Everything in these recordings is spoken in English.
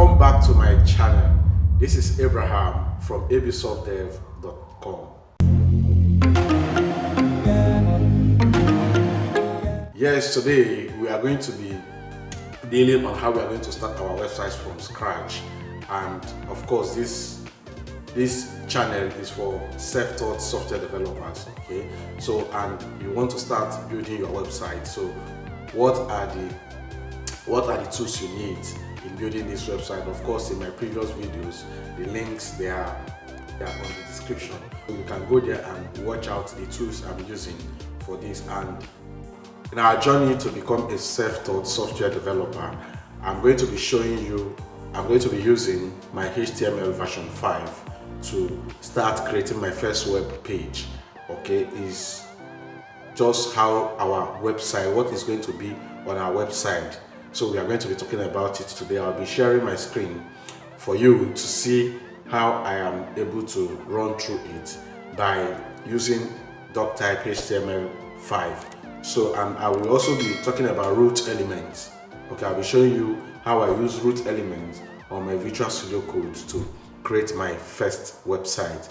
Welcome back to my channel. This is Abraham from Absoftdev.com. Yes, today we are going to be dealing on how we are going to start our websites from scratch, and of course this channel is for self-taught software developers. Okay, so and you want to start building your website. So what are the tools you need in building this website? Of course, in my previous videos, the links they are on the description, so you can go there and watch out the tools I'm using for this. And in our journey to become a self-taught software developer, I'm going to be using my HTML version 5 to start creating my first web page. Okay, is just how our website, what is going to be on our website. So we are going to be talking about it today. I'll be sharing my screen for you to see how I am able to run through it by using doctype HTML5. So I will also be talking about root elements. Okay, I'll be showing you how I use root elements on my Visual Studio Code to create my first website.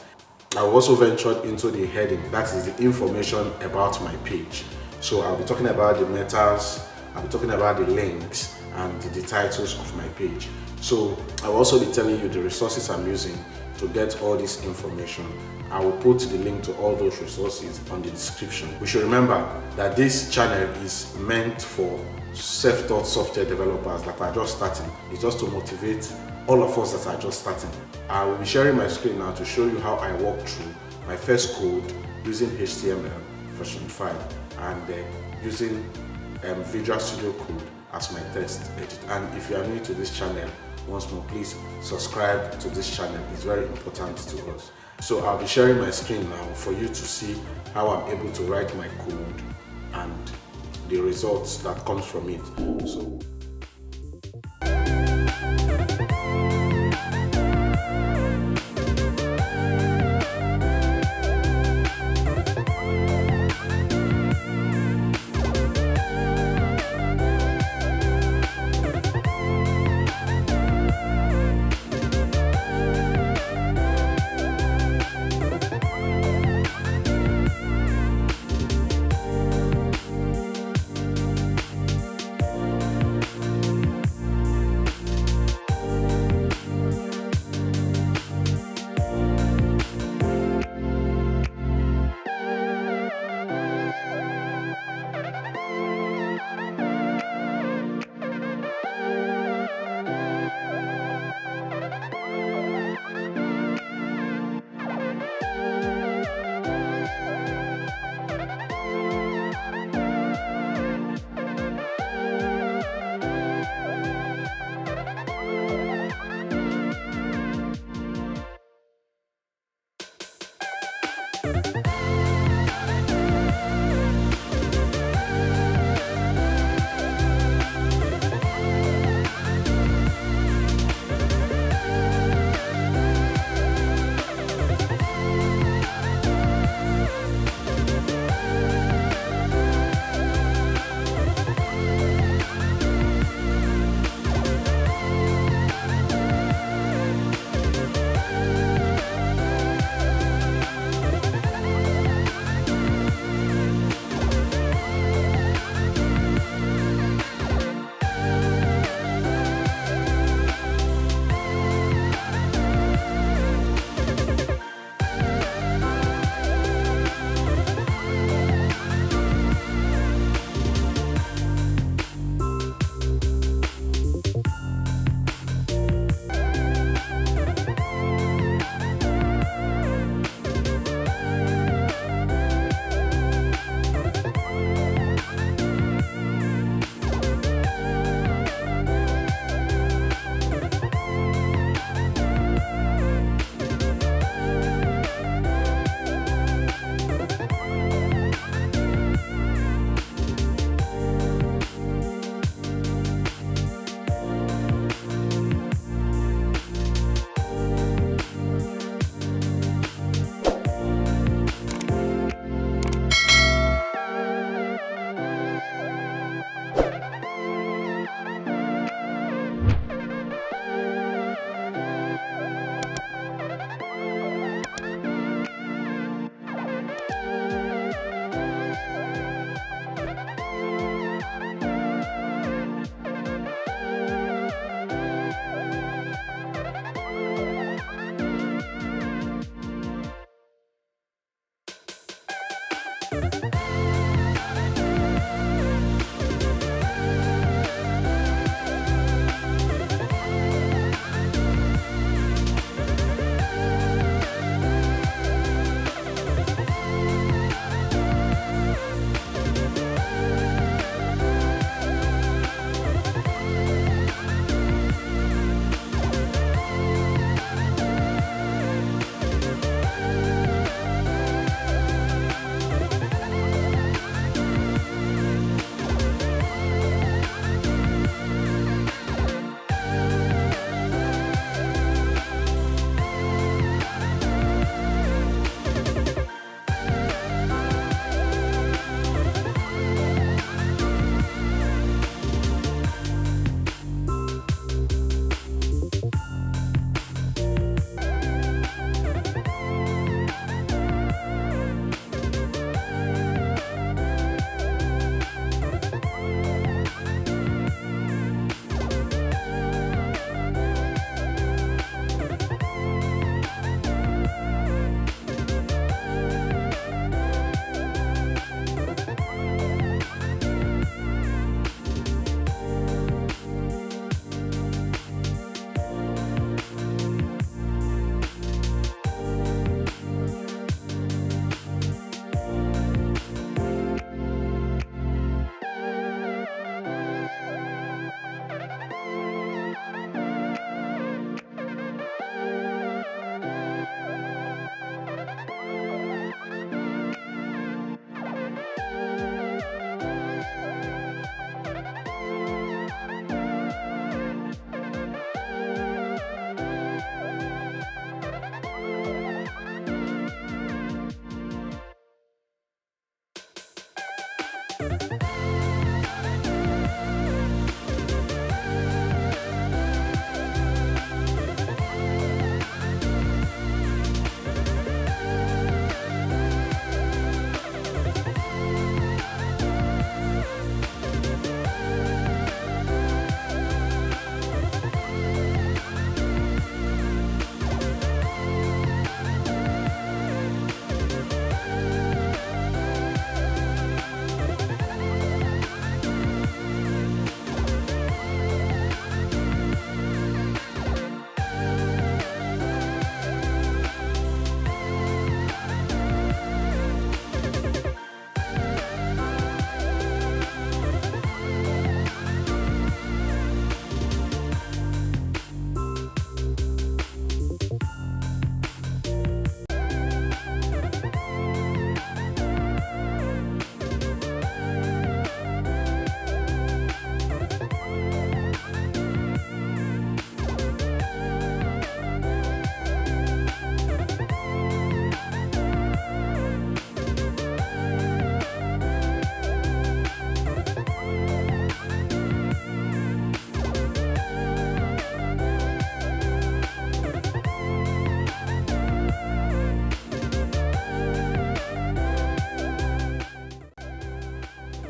I will also venture into the heading, that is the information about my page. So I'll be talking about the metas, I'll be talking about the links and the titles of my page. So I will also be telling you the resources I'm using to get all this information. I will put the link to all those resources on the description. We should remember that this channel is meant for self-taught software developers that are just starting. It's just to motivate all of us that are just starting. I will be sharing my screen now to show you how I walk through my first code using HTML version 5 and then using Visual Studio Code as my text edit. And if you are new to this channel, once more, please subscribe to this channel. It's very important to us. So I'll be sharing my screen now for you to see how I'm able to write my code and the results that comes from it. So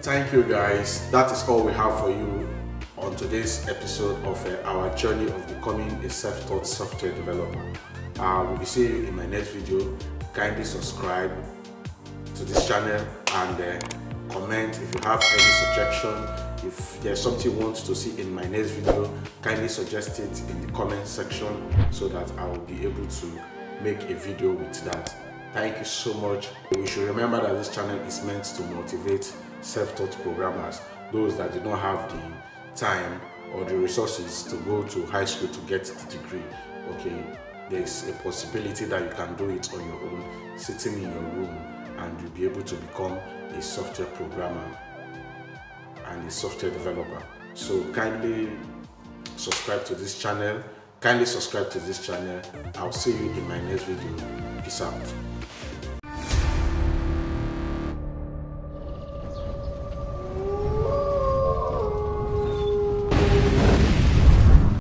Thank you guys. That is all we have for you on today's episode of our journey of becoming a self-taught software developer. We'll be seeing you in my next video. Kindly subscribe to this channel and comment if you have any suggestion. If there's something you want to see in my next video, kindly suggest it in the comment section so that I will be able to make a video with that. Thank you so much. We should remember that this channel is meant to motivate self-taught programmers, those that do not have the time or the resources to go to high school to get the degree. Okay, there's a possibility that you can do it on your own, sitting in your room, and you'll be able to become a software programmer and a software developer. So kindly subscribe to this channel. I'll see you in my next video. Peace out.